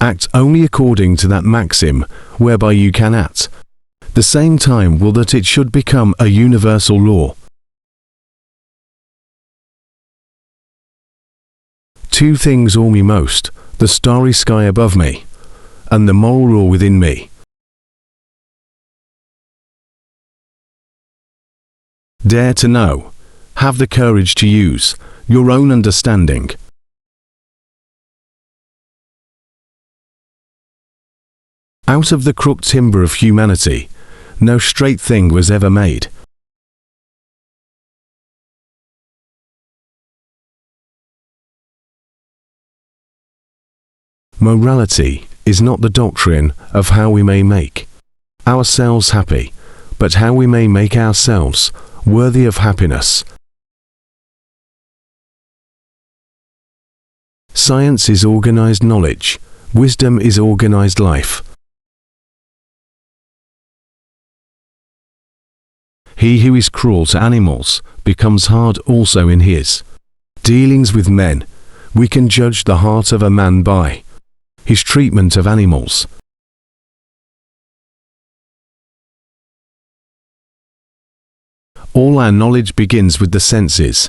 Act only according to that maxim whereby you can at the same time will that it should become a universal law. Two things awe me most, the starry sky above me, and the moral law within me. Dare to know, have the courage to use your own understanding. Out of the crooked timber of humanity, no straight thing was ever made. Morality is not the doctrine of how we may make ourselves happy, but how we may make ourselves worthy of happiness. Science is organized knowledge, wisdom is organized life. He who is cruel to animals becomes hard also in his dealings with men. We can judge the heart of a man by his treatment of animals. All our knowledge begins with the senses,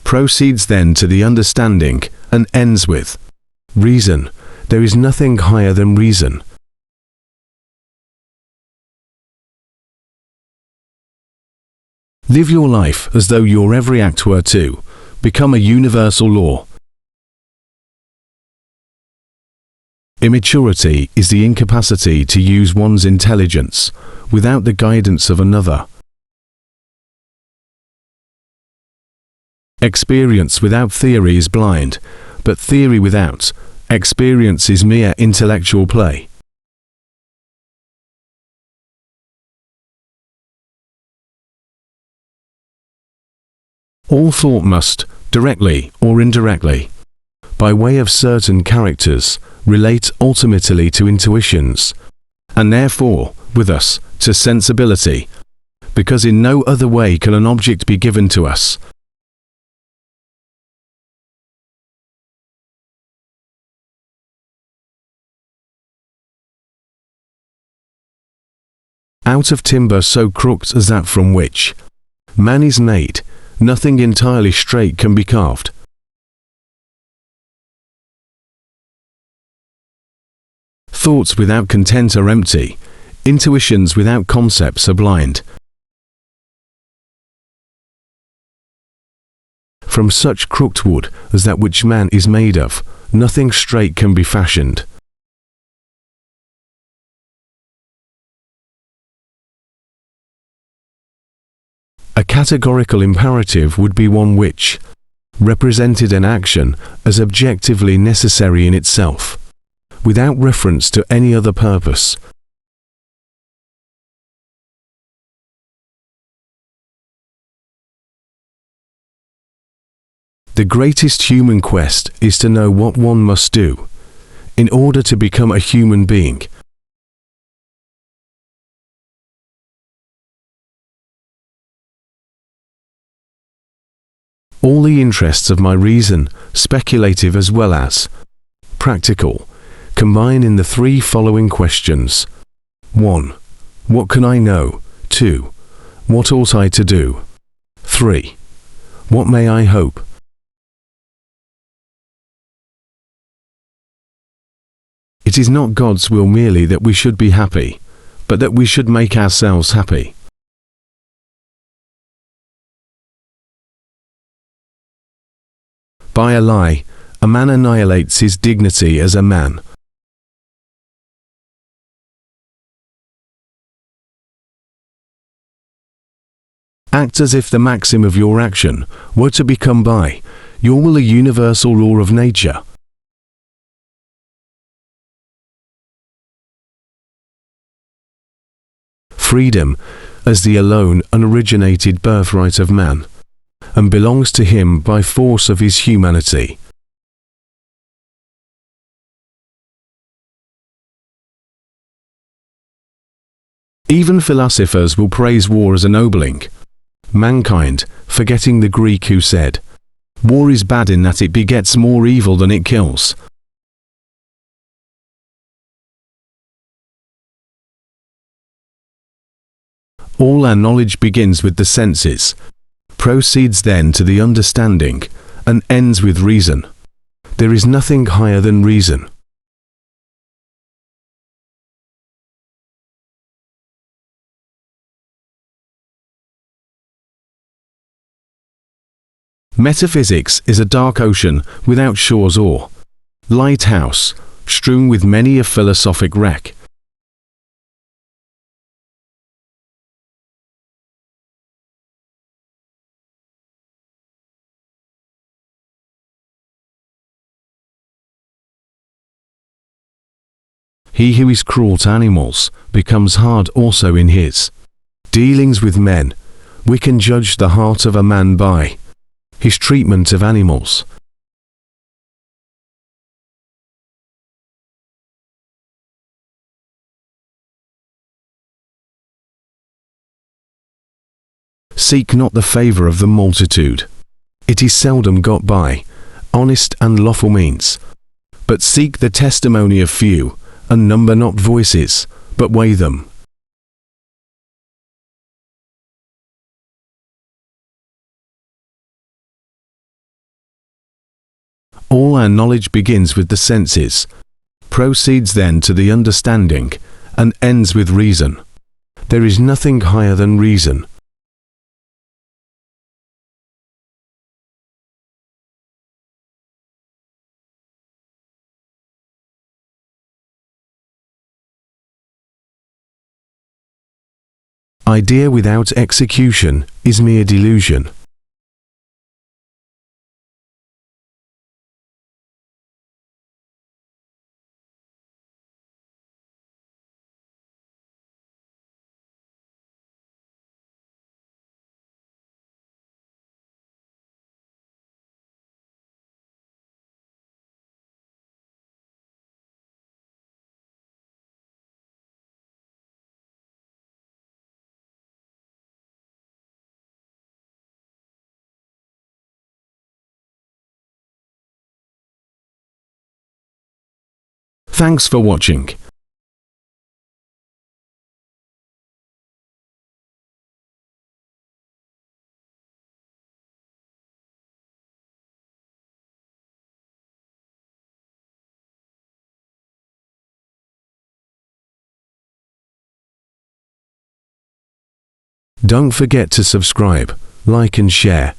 proceeds then to the understanding, and ends with reason. There is nothing higher than reason. Live your life as though your every act were to become a universal law. Immaturity is the incapacity to use one's intelligence without the guidance of another. Experience without theory is blind, but theory without experience is mere intellectual play. All thought must, directly or indirectly, by way of certain characters, relate ultimately to intuitions, and therefore, with us, to sensibility, because in no other way can an object be given to us. Out of timber so crooked as that from which man is made, nothing entirely straight can be carved. Thoughts without content are empty, intuitions without concepts are blind. From such crooked wood as that which man is made of, nothing straight can be fashioned. A categorical imperative would be one which represented an action as objectively necessary in itself, without reference to any other purpose. The greatest human quest is to know what one must do in order to become a human being. All the interests of my reason, speculative as well as practical, combine in the three following questions. 1. What can I know? 2. What ought I to do? 3. What may I hope? It is not God's will merely that we should be happy, but that we should make ourselves happy. By a lie, a man annihilates his dignity as a man. Act as if the maxim of your action were to become by your will a universal law of nature. Freedom as the alone unoriginated birthright of man, and belongs to him by force of his humanity. Even philosophers will praise war as ennobling mankind, forgetting the Greek who said, "War is bad in that it begets more evil than it kills." All our knowledge begins with the senses, proceeds then to the understanding, and ends with reason. There is nothing higher than reason. Metaphysics is a dark ocean without shores or lighthouse, strewn with many a philosophic wreck. He who is cruel to animals becomes hard also in his dealings with men. We can judge the heart of a man by his treatment of animals. Seek not the favour of the multitude. It is seldom got by honest and lawful means. But seek the testimony of few, and number not voices, but weigh them. All our knowledge begins with the senses, proceeds then to the understanding, and ends with reason. There is nothing higher than reason. Idea without execution is mere delusion. Thanks for watching. Don't forget to subscribe, like and share.